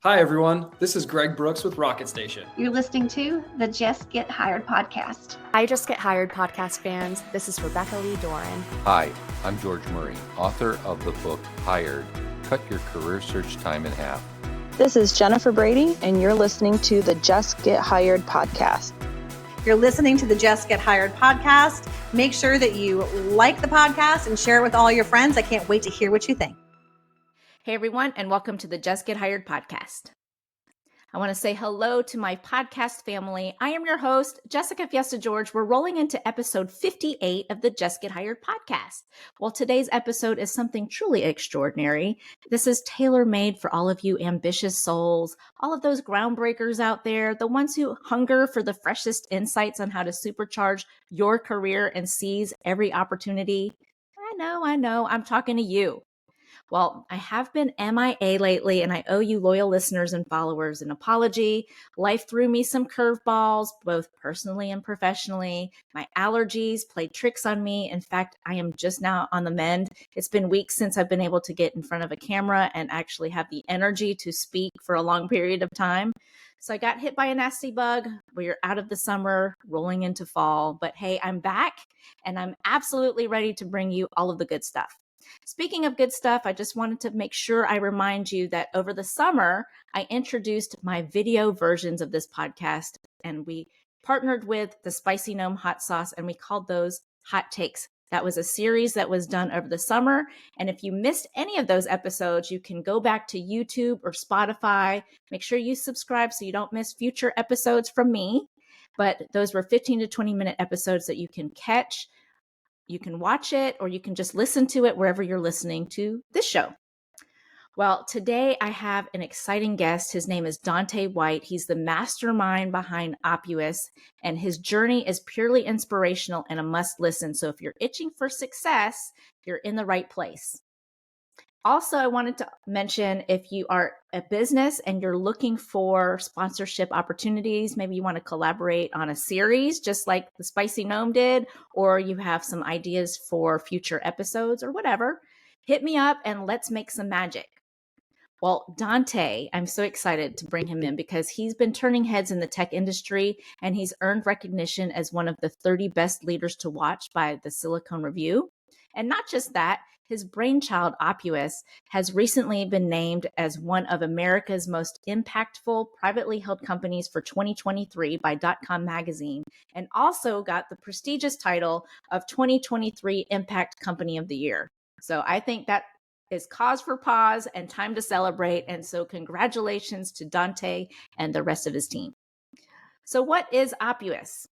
Hi, everyone. This is Greg Brooks with Rocket Station. You're listening to the Jess Get Hired Podcast. Hi, Jess Get Hired Podcast fans. This is Rebecca Lee Doran. Hi, I'm George Murray, author of the book Hired, Cut Your Career Search Time in Half. This is Jennifer Brady, and you're listening to the Jess Get Hired Podcast. You're listening to the Jess Get Hired Podcast. Make sure that you like the podcast and share it with all your friends. I can't wait to hear what you think. Hey everyone, and welcome to the Jess Get Hired Podcast. I want to say hello to my podcast family. I am your host, Jessica Fiesta George. We're rolling into episode 58 of the Jess Get Hired Podcast. Well, today's episode is something truly extraordinary. This is tailor-made for all of you ambitious souls, all of those groundbreakers out there, the ones who hunger for the freshest insights on how to supercharge your career and seize every opportunity. I know, I'm talking to you. Well, I have been MIA lately, and I owe you loyal listeners and followers an apology. Life threw me some curveballs, both personally and professionally. My allergies played tricks on me. In fact, I am just now on the mend. It's been weeks since I've been able to get in front of a camera and actually have the energy to speak for a long period of time. So I got hit by a nasty bug. We're out of the summer, rolling into fall. But hey, I'm back, and I'm absolutely ready to bring you all of the good stuff. Speaking of good stuff, I just wanted to make sure I remind you that over the summer, I introduced my video versions of this podcast, and we partnered with the Spicy Gnome Hot Sauce, and we called those Hot Takes. That was a series that was done over the summer. And if you missed any of those episodes, you can go back to YouTube or Spotify. Make sure you subscribe so you don't miss future episodes from me. But those were 15 to 20 minute episodes that you can catch. You can watch it, or you can just listen to it wherever you're listening to this show. Well, today I have an exciting guest. His name is Dante White. He's the mastermind behind Oppuous, and his journey is purely inspirational and a must listen. So if you're itching for success, you're in the right place. Also, I wanted to mention, if you are a business and you're looking for sponsorship opportunities, maybe you want to collaborate on a series just like the Spicy Gnome did, or you have some ideas for future episodes or whatever, hit me up and let's make some magic. Well, Dante, I'm so excited to bring him in because he's been turning heads in the tech industry, and he's earned recognition as one of the 30 best leaders to watch by the Silicon Review. And not just that, his brainchild, Oppuous, has recently been named as one of America's most impactful privately held companies for 2023 by .com magazine, and also got the prestigious title of 2023 Impact Company of the Year. So I think that is cause for pause and time to celebrate. And so congratulations to Dante and the rest of his team. So what is Oppuous?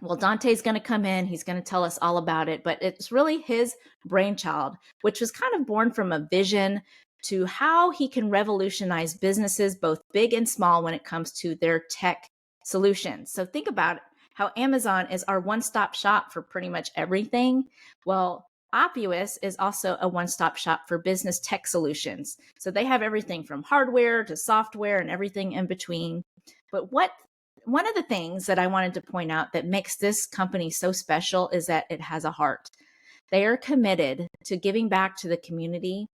Well, Dante's going to come in. He's going to tell us all about it, but it's really his brainchild, which was kind of born from a vision to how he can revolutionize businesses, both big and small, when it comes to their tech solutions. So think about it, how Amazon is our one-stop shop for pretty much everything. Well, Oppuous is also a one-stop shop for business tech solutions. So they have everything from hardware to software and everything in between. But one of the things that I wanted to point out that makes this company so special is that it has a heart. They are committed to giving back to the community.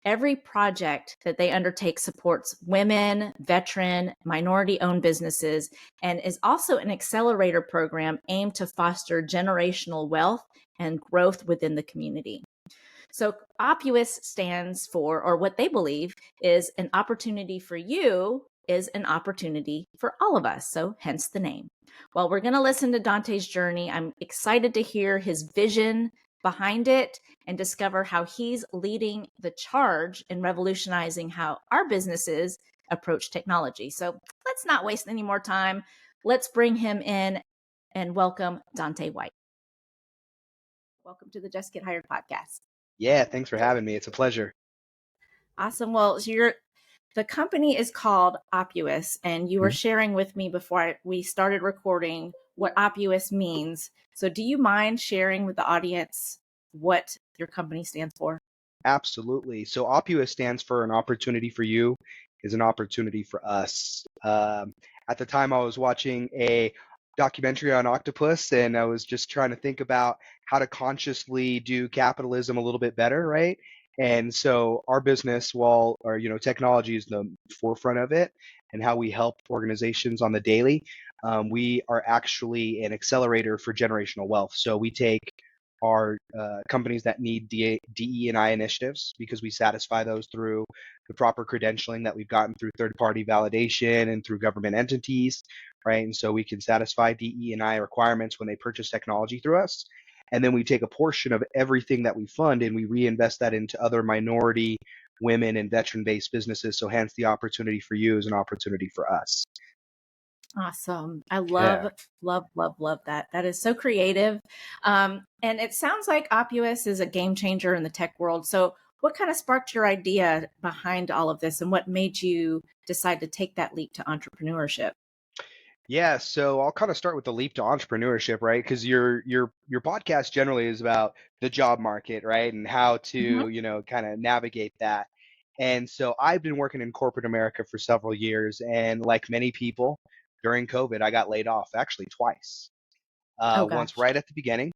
Every project that they undertake supports women, veteran, minority-owned businesses, and is also an accelerator program aimed to foster generational wealth and growth within the community. So Oppuous stands for, or what they believe is, an opportunity for you is an opportunity for all of us. So hence the name. Well, we're going to listen to Dante's journey. I'm excited to hear his vision behind it and discover how he's leading the charge in revolutionizing how our businesses approach technology. So let's not waste any more time. Let's bring him in and welcome Dante White. Welcome to the Jess Get Hired Podcast. Yeah, thanks for having me. It's a pleasure. Awesome. Well, the company is called Oppuous, and you were sharing with me before we started recording what Oppuous means. So do you mind sharing with the audience what your company stands for? Absolutely. So Oppuous stands for an opportunity for you is an opportunity for us. At the time, I was watching a documentary on octopus, and I was just trying to think about how to consciously do capitalism a little bit better, right? And so our business, while technology is the forefront of it and how we help organizations on the daily, we are actually an accelerator for generational wealth. So we take our companies that need DE&I initiatives, because we satisfy those through the proper credentialing that we've gotten through third-party validation and through government entities, right? And so we can satisfy DE&I requirements when they purchase technology through us. And then we take a portion of everything that we fund and we reinvest that into other minority, women, and veteran-based businesses. So hence the opportunity for you is an opportunity for us. Awesome. I love that. That is so creative. And it sounds like Oppuous is a game changer in the tech world. So what kind of sparked your idea behind all of this, and what made you decide to take that leap to entrepreneurship? Yeah, so I'll kind of start with the leap to entrepreneurship, right? Because your podcast generally is about the job market, right? And how to, kind of navigate that. And so I've been working in corporate America for several years, and like many people, during COVID, I got laid off actually twice. Oh, Once gosh. right at the beginning,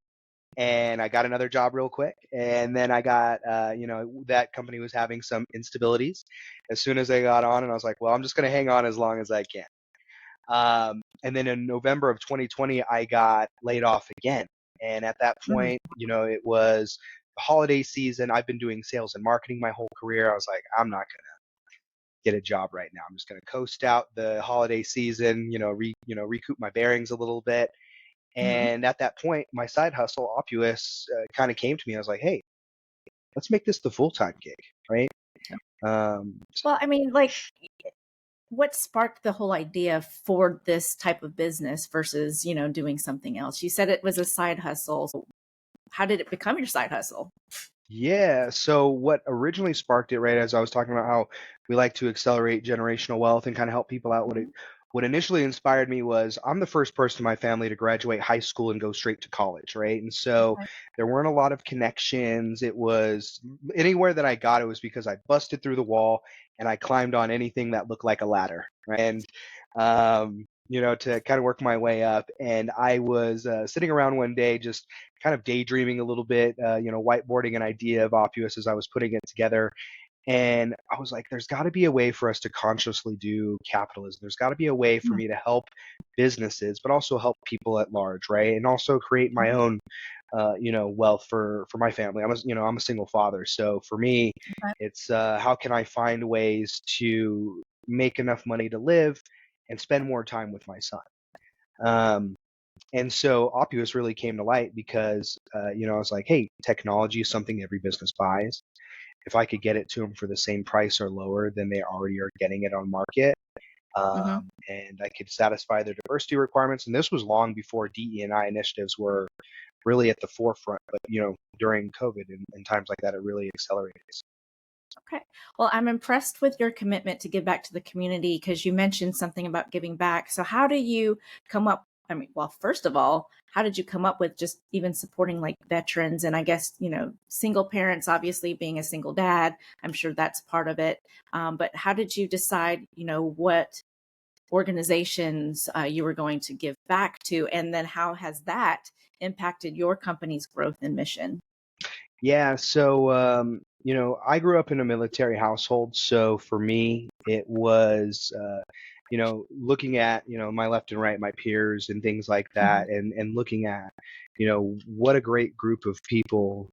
and I got another job real quick, and then I got, that company was having some instabilities. As soon as I got on, and I was like, well, I'm just going to hang on as long as I can. And then in November of 2020, I got laid off again. And at that point, it was the holiday season. I've been doing sales and marketing my whole career. I was like, I'm not going to get a job right now. I'm just going to coast out the holiday season, recoup my bearings a little bit. And at that point, my side hustle, Oppuous, kind of came to me. I was like, hey, let's make this the full-time gig, right? Well, I mean, like, what sparked the whole idea for this type of business versus, doing something else? You said it was a side hustle. So how did it become your side hustle? Yeah. So what originally sparked it, right, as I was talking about how we like to accelerate generational wealth and kind of help people out, what initially inspired me was I'm the first person in my family to graduate high school and go straight to college, right? And so there weren't a lot of connections. It was anywhere that I got, it was because I busted through the wall and I climbed on anything that looked like a ladder, right? And to kind of work my way up. And I was sitting around one day just kind of daydreaming a little bit, whiteboarding an idea of Oppuous as I was putting it together. And I was like, there's got to be a way for us to consciously do capitalism. There's got to be a way for me to help businesses, but also help people at large, right? And also create my own, wealth for my family. I'm a single father. So for me, it's how can I find ways to make enough money to live and spend more time with my son? And so Oppuous really came to light because, I was like, hey, technology is something every business buys. If I could get it to them for the same price or lower than they already are getting it on market, and I could satisfy their diversity requirements. And this was long before DE&I initiatives were really at the forefront. But, during COVID and times like that, it really accelerated. Okay. Well, I'm impressed with your commitment to give back to the community, because you mentioned something about giving back. So how do you come up? I mean, well, first of all, how did you come up with just even supporting like veterans? And I guess, single parents, obviously being a single dad, I'm sure that's part of it. But how did you decide, what organizations you were going to give back to? And then how has that impacted your company's growth and mission? Yeah, so I grew up in a military household, so for me, it was looking at my left and right, my peers and things like that, and looking at what a great group of people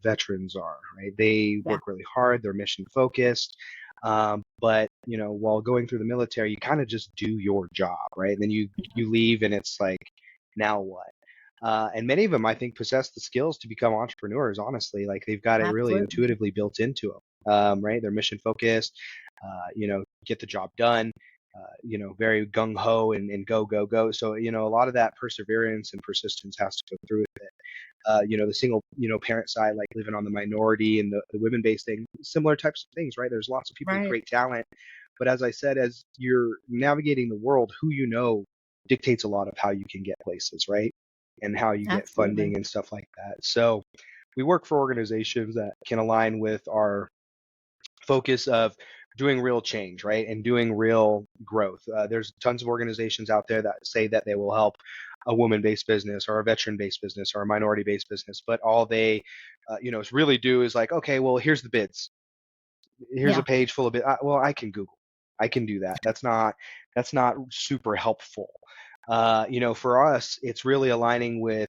veterans are, right? They work really hard, they're mission focused, but while going through the military, you kind of just do your job, right? And then you leave, and it's like, now what? And many of them, I think, possess the skills to become entrepreneurs. Honestly, like they've got it really intuitively built into them, right? They're mission focused, get the job done, very gung ho and go go go. So a lot of that perseverance and persistence has to go through with it. The single parent side, like living on the minority and the women based thing, similar types of things, right? There's lots of people with great talent, but as I said, as you're navigating the world, who dictates a lot of how you can get places, right? And how you get funding and stuff like that. So we work for organizations that can align with our focus of doing real change, right? And doing real growth. There's tons of organizations out there that say that they will help a woman-based business or a veteran-based business or a minority-based business, but all they, really do is like, okay, well, here's the bids. Here's Yeah. a page full of bids. Well, I can Google. I can do that. That's not super helpful. For us, it's really aligning with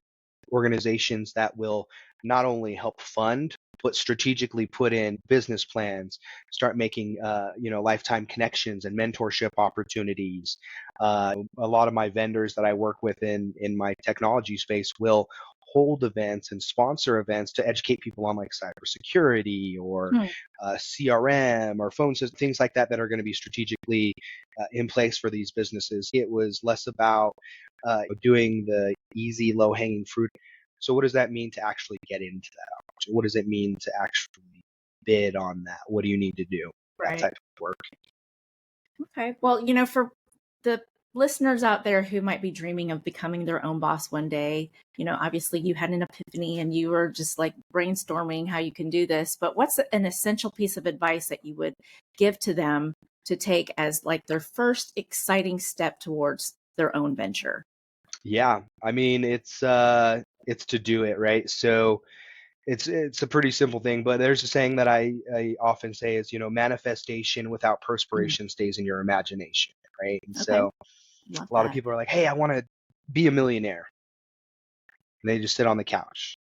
organizations that will not only help fund, but strategically put in business plans, start making, lifetime connections and mentorship opportunities. A lot of my vendors that I work with in my technology space will hold events and sponsor events to educate people on like cybersecurity or CRM or phone systems, things like that are going to be strategically in place for these businesses. It was less about doing the easy, low-hanging fruit. So what does that mean to actually get into that opportunity? What does it mean to actually bid on that? What do you need to do? That type of work. Okay. Well, for the listeners out there who might be dreaming of becoming their own boss one day, obviously you had an epiphany and you were just like brainstorming how you can do this. But what's an essential piece of advice that you would give to them to take as like their first exciting step towards their own venture? Yeah, I mean, it's to do it, right? So it's a pretty simple thing, but there's a saying that I often say is, manifestation without perspiration stays in your imagination, right? And Okay. so Love a lot of that. people are like, hey, I want to be a millionaire. And they just sit on the couch,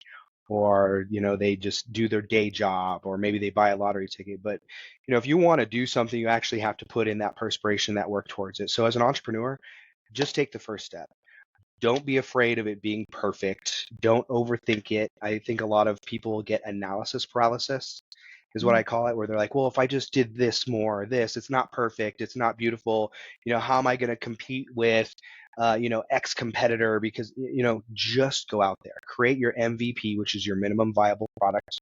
or, they just do their day job, or maybe they buy a lottery ticket. But, if you want to do something, you actually have to put in that perspiration, that work towards it. So as an entrepreneur, just take the first step. Don't be afraid of it being perfect. Don't overthink it. I think a lot of people get analysis paralysis, is what I call it, where they're like, well, if I just did this more, it's not perfect, it's not beautiful. How am I going to compete with, X competitor? Because, just go out there, create your MVP, which is your minimum viable product,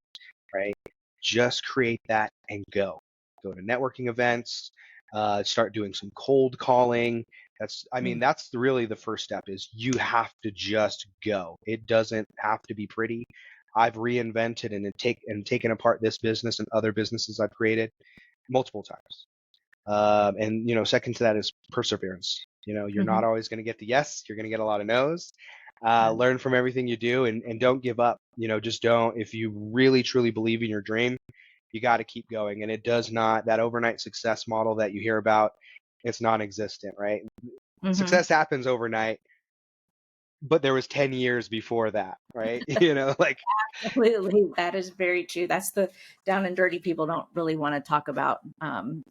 right? Just create that and go to networking events, start doing some cold calling. That's really the first step. Is you have to just go. It doesn't have to be pretty. I've reinvented and taken apart this business and other businesses I've created multiple times. And second to that is perseverance. You're not always going to get the yes. You're going to get a lot of no's. Learn from everything you do, and don't give up. Just don't. If you really truly believe in your dream, you got to keep going. And it does not, that overnight success model that you hear about, it's non-existent, right? Success happens overnight, but there was 10 years before that, right? Absolutely. That is very true. That's the down and dirty people don't really want to talk about,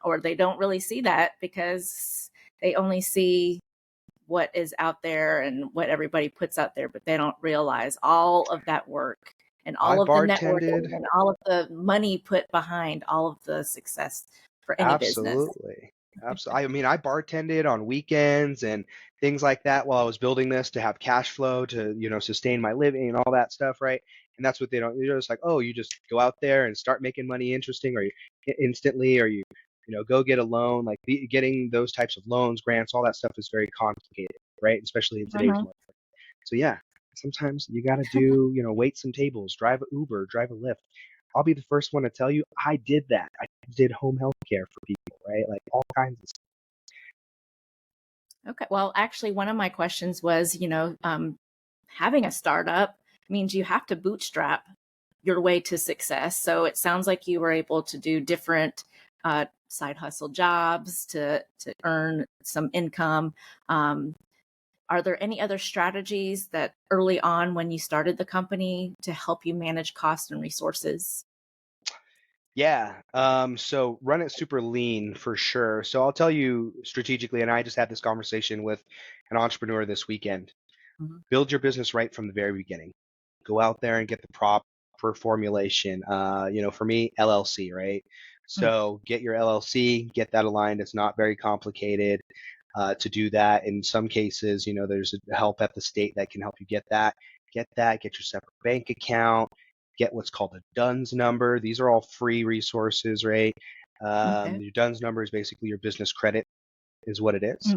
or they don't really see that because they only see what is out there and what everybody puts out there, but they don't realize all of that work and all of the networking and all of the money put behind all of the success for any business. Absolutely. I mean, I bartended on weekends and things like that while I was building this to have cash flow to, sustain my living and all that stuff, right? And that's what they don't. They're just like, oh, you just go out there and start making money interesting, or you instantly, or you go get a loan. Like getting those types of loans, grants, all that stuff is very complicated, right? Especially in today's market. So yeah, sometimes you got to do, wait some tables, drive an Uber, drive a Lyft. I'll be the first one to tell you, I did that. I did home health care for people, right? Like all kinds of stuff. Okay. Well, actually, one of my questions was, having a startup means you have to bootstrap your way to success. So it sounds like you were able to do different side hustle jobs to earn some income. Are there any other strategies that early on when you started the company to help you manage costs and resources? Yeah. So run it super lean for sure. So I'll tell you strategically, and I just had this conversation with an entrepreneur this weekend. Build your business right from the very beginning. Go out there and get the proper formulation. For me, LLC, right? So get your LLC, get that aligned. It's not very complicated to do that. In some cases, there's help at the state that can help you get that. Get your separate bank account. Get what's called a DUNS number. These are all free resources, right? Your DUNS number is basically your business credit, is what it is.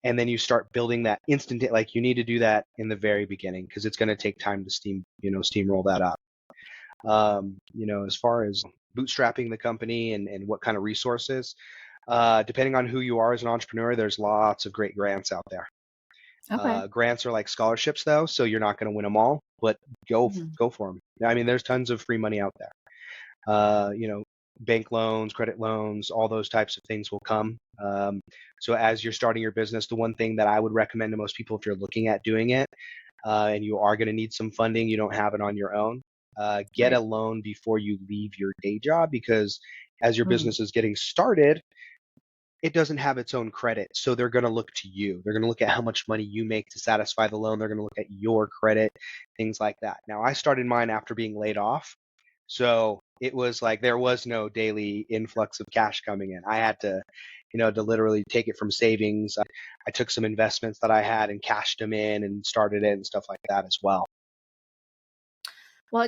And then you start building that instant. Like you need to do that in the very beginning because it's going to take time to steamroll that up. As far as bootstrapping the company and what kind of resources, depending on who you are as an entrepreneur, there's lots of great grants out there. Okay. Grants are like scholarships though, so you're not going to win them all, but go for them. I mean, there's tons of free money out there. Bank loans, credit loans, all those types of things will come. So as you're starting your business, the one thing that I would recommend to most people, if you're looking at doing it, and you are going to need some funding, you don't have it on your own, get a loan before you leave your day job, because as your business is getting started, it doesn't have its own credit. So they're going to look to you. They're going to look at how much money you make to satisfy the loan. They're going to look at your credit, things like that. Now, I started mine after being laid off. So it was like there was no daily influx of cash coming in. I had to, to literally take it from savings. I took some investments that I had and cashed them in and started it and stuff like that as well. Well,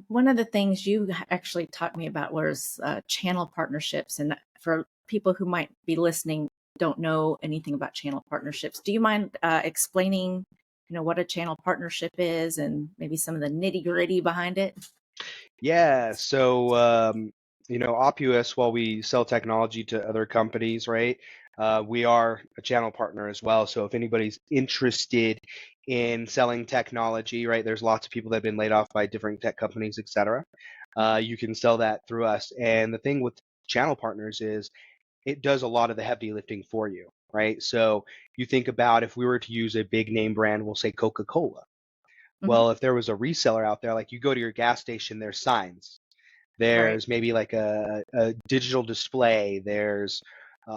one of the things you actually taught me about was channel partnerships. And for people who might be listening, don't know anything about channel partnerships, do you mind explaining, what a channel partnership is and maybe some of the nitty gritty behind it? Yeah. So, Oppuous, while we sell technology to other companies, right? We are a channel partner as well. So if anybody's interested in selling technology, right, there's lots of people that have been laid off by different tech companies, et cetera. You can sell that through us. And the thing with channel partners is it does a lot of the heavy lifting for you, right? So you think about if we were to use a big name brand, we'll say Coca-Cola. Well, if there was a reseller out there, like you go to your gas station, there's signs. There's maybe like a digital display. There's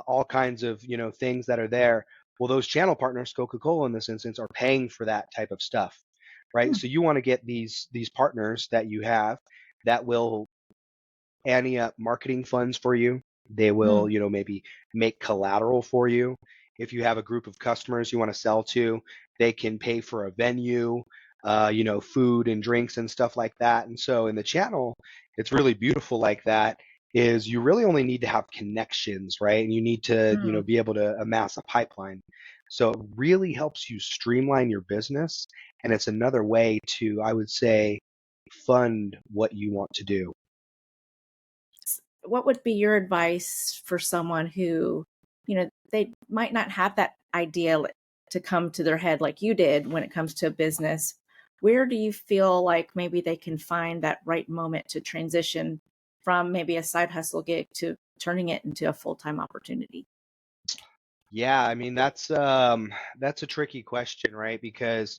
all kinds of, things that are there. Well, those channel partners, Coca-Cola in this instance, are paying for that type of stuff, right? So you want to get these partners that you have that will ante up marketing funds for you. They will, maybe make collateral for you. If you have a group of customers you want to sell to, they can pay for a venue, food and drinks and stuff like that. And so in the channel, it's really beautiful like that, is you really only need to have connections, right? And you need to, be able to amass a pipeline. So it really helps you streamline your business. And it's another way to, I would say, fund what you want to do. What would be your advice for someone who, they might not have that idea to come to their head like you did when it comes to a business? Where do you feel like maybe they can find that right moment to transition from maybe a side hustle gig to turning it into a full-time opportunity? Yeah, I mean, that's a tricky question, right? Because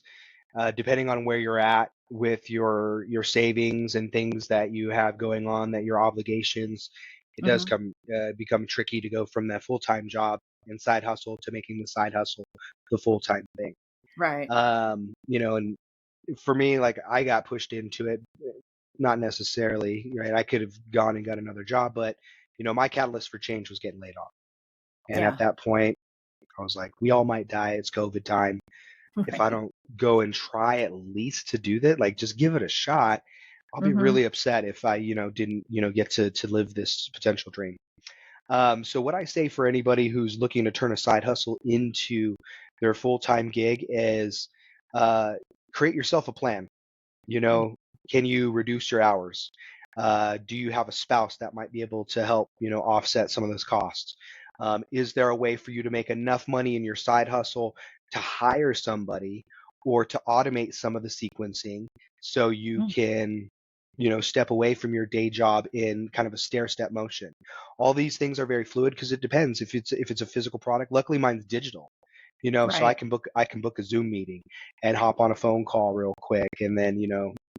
depending on where you're at with your savings and things that you have going on, that your obligations, it does become tricky to go from that full-time job and side hustle to making the side hustle the full-time thing. Right. And for me, like I got pushed into it, not necessarily, right? I could have gone and got another job, but my catalyst for change was getting laid off. And at that point, I was like, we all might die. It's COVID time. If I don't go and try at least to do that, like just give it a shot, I'll be really upset if I, didn't, get to live this potential dream. So what I say for anybody who's looking to turn a side hustle into their full-time gig is create yourself a plan. Can you reduce your hours? Do you have a spouse that might be able to help, offset some of those costs? Is there a way for you to make enough money in your side hustle to hire somebody or to automate some of the sequencing so you can, step away from your day job in kind of a stair-step motion? All these things are very fluid because it depends if it's a physical product. Luckily, mine's digital. So I can book a Zoom meeting and hop on a phone call real quick and then,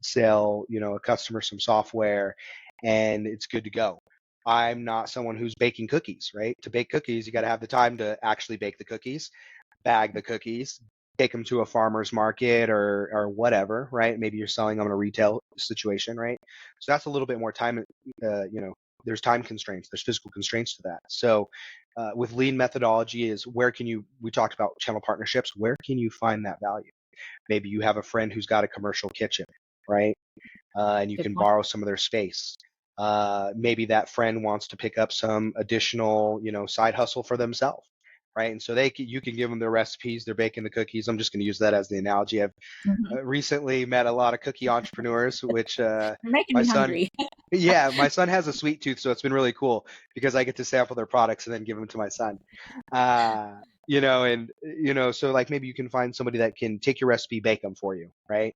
sell, a customer some software and it's good to go. I'm not someone who's baking cookies, right? To bake cookies, you got to have the time to actually bake the cookies, bag the cookies, take them to a farmer's market or whatever, right? Maybe you're selling them in a retail situation, right? So that's a little bit more time, there's time constraints, there's physical constraints to that. So with lean methodology is we talked about channel partnerships, where can you find that value? Maybe you have a friend who's got a commercial kitchen, right? And you can borrow some of their space. Maybe that friend wants to pick up some additional, side hustle for themselves, right? And so you can give them their recipes, they're baking the cookies. I'm just going to use that as the analogy. I've recently met a lot of cookie entrepreneurs, which making me hungry. Yeah, my son has a sweet tooth, so it's been really cool because I get to sample their products and then give them to my son. So like maybe you can find somebody that can take your recipe, bake them for you, right?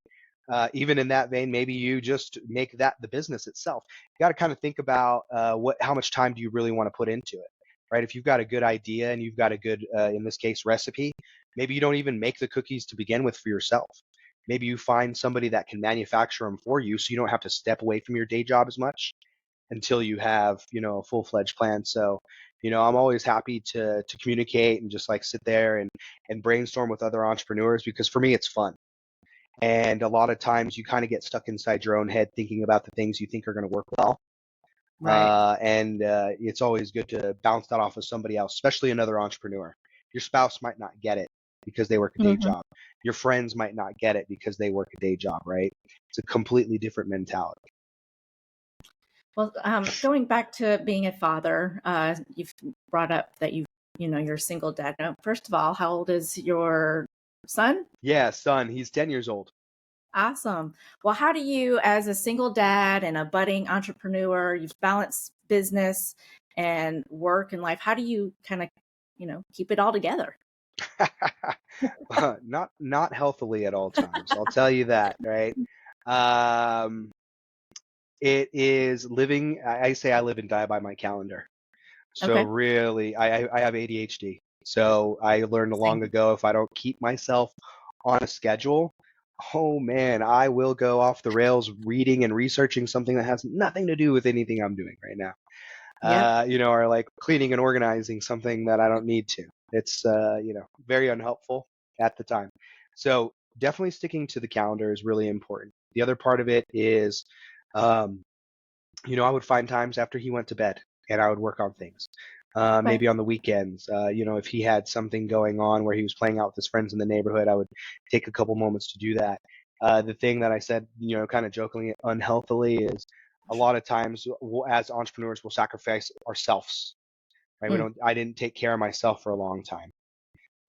Even in that vein, maybe you just make that the business itself. You got to kind of think about how much time do you really want to put into it, right? If you've got a good idea and you've got a good, in this case, recipe, maybe you don't even make the cookies to begin with for yourself. Maybe you find somebody that can manufacture them for you, so you don't have to step away from your day job as much until you have, a full-fledged plan. So, I'm always happy to communicate and just like sit there and brainstorm with other entrepreneurs, because for me it's fun. And a lot of times you kind of get stuck inside your own head thinking about the things you think are going to work well. Right. And it's always good to bounce that off of somebody else, especially another entrepreneur. Your spouse might not get it because they work a day job. Your friends might not get it because they work a day job, right? It's a completely different mentality. Well, going back to being a father, you've brought up that you're a single dad. Now, first of all, how old is your son? Yeah, son, he's 10 years old. Awesome. Well, how do you, as a single dad and a budding entrepreneur, you've balanced business and work and life, how do you kind of, keep it all together? Not healthily at all times. I'll tell you that, right? It is living. I say I live and die by my calendar. So Okay. really, I have ADHD. So I learned long ago, if I don't keep myself on a schedule, oh man, I will go off the rails reading and researching something that has nothing to do with anything I'm doing right now. Yep. Or like cleaning and organizing something that I don't need to. It's, very unhelpful at the time. So definitely sticking to the calendar is really important. The other part of it is, I would find times after he went to bed and I would work on things. Maybe on the weekends, if he had something going on where he was playing out with his friends in the neighborhood, I would take a couple moments to do that. The thing that I said, kind of jokingly, unhealthily, is a lot of times as entrepreneurs, we'll sacrifice ourselves, right? I didn't take care of myself for a long time.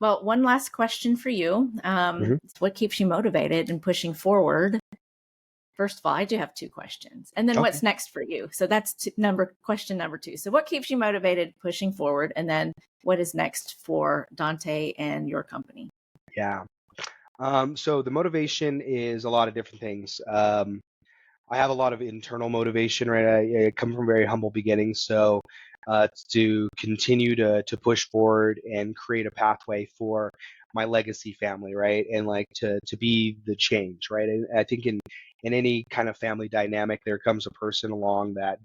Well, one last question for you. What keeps you motivated and pushing forward? First of all, I do have two questions. And then Okay. what's next for you? So that's question number 2. So what keeps you motivated pushing forward? And then what is next for Dante and your company? Yeah. So the motivation is a lot of different things. I have a lot of internal motivation, right? I come from very humble beginnings, so to continue to push forward and create a pathway for my legacy family, right? And like to be the change, right? And I think in any kind of family dynamic, there comes a person along that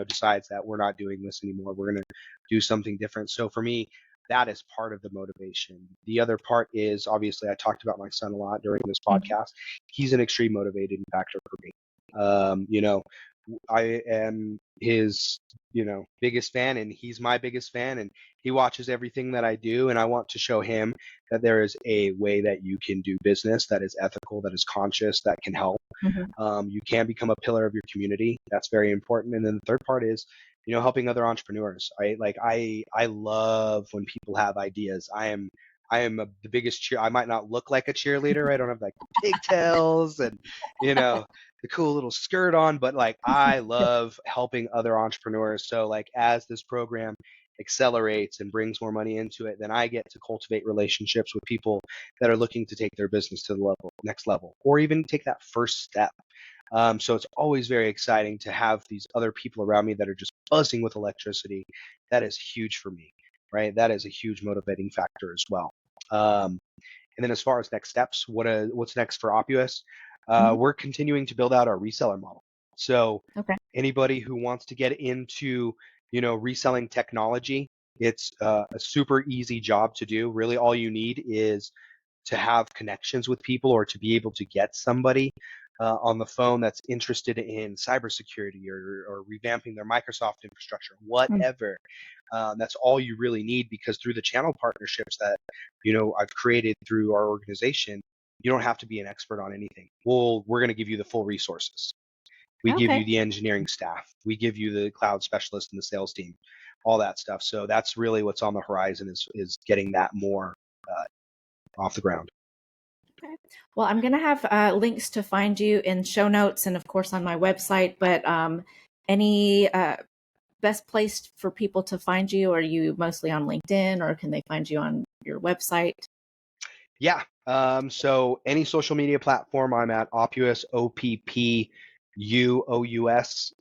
decides that we're not doing this anymore. We're going to do something different. So for me, that is part of the motivation. The other part is, obviously, I talked about my son a lot during this podcast. He's an extreme motivating factor for me. I am his, biggest fan, and he's my biggest fan, and he watches everything that I do, and I want to show him that there is a way that you can do business that is ethical, that is conscious, that can help. You can become a pillar of your community. That's very important. And then the third part is, helping other entrepreneurs, right? Like I love when people have ideas. I am the biggest I might not look like a cheerleader. I don't have like pigtails and, the cool little skirt on, but like I love helping other entrepreneurs. So like as this program accelerates and brings more money into it, then I get to cultivate relationships with people that are looking to take their business to the next level, or even take that first step. So it's always very exciting to have these other people around me that are just buzzing with electricity. That is huge for me, right? That is a huge motivating factor as well. And then as far as next steps, what's next for Oppuous? We're continuing to build out our reseller model. So anybody who wants to get into, reselling technology, it's a super easy job to do. Really, all you need is to have connections with people, or to be able to get somebody on the phone that's interested in cybersecurity or revamping their Microsoft infrastructure, whatever. That's all you really need, because through the channel partnerships that I've created through our organization, you don't have to be an expert on anything. We're going to give you the full resources. We give you the engineering staff. We give you the cloud specialist and the sales team, all that stuff. So that's really what's on the horizon, is getting that more off the ground. Okay. Well, I'm going to have links to find you in show notes and, of course, on my website. But any best place for people to find you? Are you mostly on LinkedIn, or can they find you on your website? Yeah. So any social media platform, I'm at Oppuous, OPPUOUS.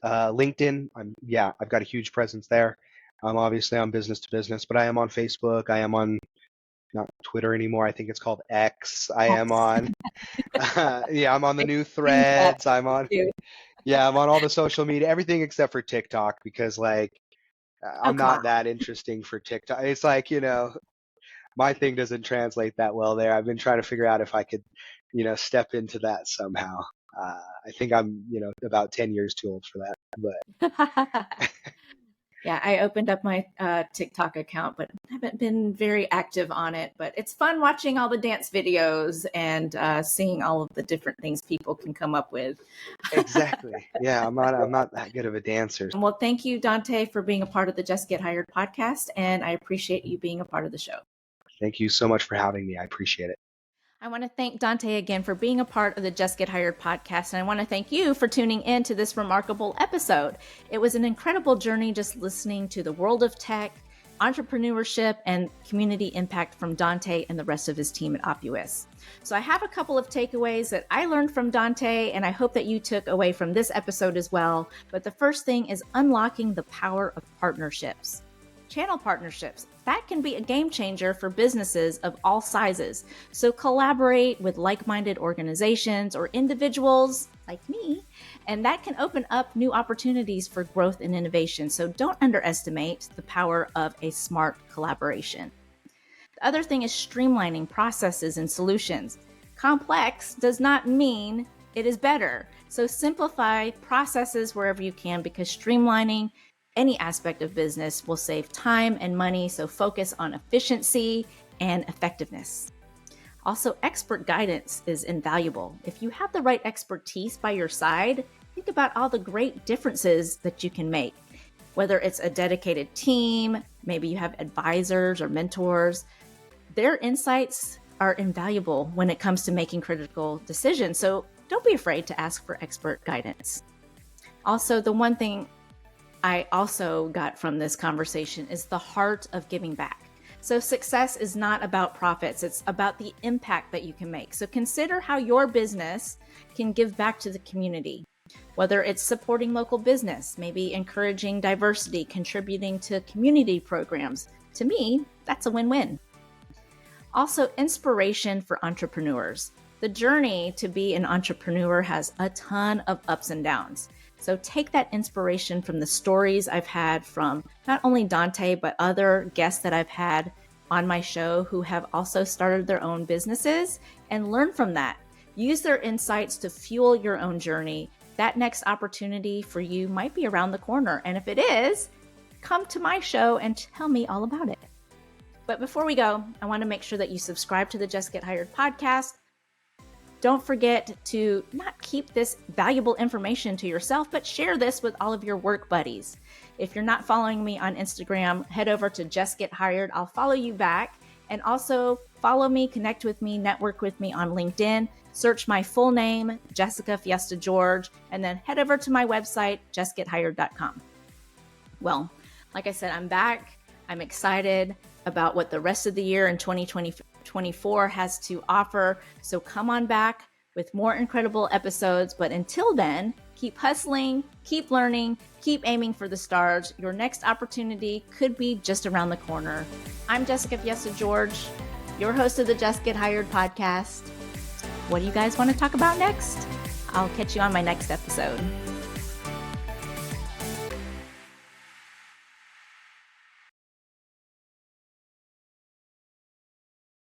LinkedIn, I've got a huge presence there. I'm obviously on business to business, but I am on Facebook. I am on not Twitter anymore. I think it's called X. I am on, I'm on the new Threads. I'm on all the social media, everything except for TikTok, because I'm not that interesting for TikTok. It's my thing doesn't translate that well there. I've been trying to figure out if I could, step into that somehow. I think I'm, about 10 years too old for that, but. Yeah, I opened up my TikTok account, but haven't been very active on it. But it's fun watching all the dance videos and seeing all of the different things people can come up with. Exactly. Yeah, I'm not that good of a dancer. Well, thank you, Dante, for being a part of the Jess Get Hired podcast, and I appreciate you being a part of the show. Thank you so much for having me. I appreciate it. I want to thank Dante again for being a part of the Jess Get Hired podcast, and I want to thank you for tuning in to this remarkable episode. It was an incredible journey just listening to the world of tech, entrepreneurship, and community impact from Dante and the rest of his team at Oppuous. So I have a couple of takeaways that I learned from Dante, and I hope that you took away from this episode as well. But the first thing is unlocking the power of partnerships. Channel partnerships, that can be a game changer for businesses of all sizes. So collaborate with like-minded organizations or individuals like me, and that can open up new opportunities for growth and innovation. So don't underestimate the power of a smart collaboration. The other thing is streamlining processes and solutions. Complex does not mean it is better. So simplify processes wherever you can, because streamlining any aspect of business will save time and money, so focus on efficiency and effectiveness. Also, expert guidance is invaluable. If you have the right expertise by your side, think about all the great differences that you can make. Whether it's a dedicated team, maybe you have advisors or mentors, their insights are invaluable when it comes to making critical decisions. So don't be afraid to ask for expert guidance. Also, the one thing I also got from this conversation is the heart of giving back. So success is not about profits, it's about the impact that you can make. So consider how your business can give back to the community, whether it's supporting local business, maybe encouraging diversity, contributing to community programs. To me, that's a win-win. Also, inspiration for entrepreneurs. The journey to be an entrepreneur has a ton of ups and downs. So take that inspiration from the stories I've had from not only Dante, but other guests that I've had on my show who have also started their own businesses, and learn from that. Use their insights to fuel your own journey. That next opportunity for you might be around the corner. And if it is, come to my show and tell me all about it. But before we go, I want to make sure that you subscribe to the Jess Get Hired podcast. Don't forget to not keep this valuable information to yourself, but share this with all of your work buddies. If you're not following me on Instagram, head over to Jess Get Hired. I'll follow you back. And also follow me, connect with me, network with me on LinkedIn. Search my full name, Jessica Fiesta George, and then head over to my website, jessgethired.com. Well, like I said, I'm back. I'm excited about what the rest of the year in 2024 has to offer. So come on back with more incredible episodes. But until then, keep hustling, keep learning, keep aiming for the stars. Your next opportunity could be just around the corner. I'm Jessica Fiesta George, your host of the Jess Get Hired podcast. What do you guys want to talk about next? I'll catch you on my next episode.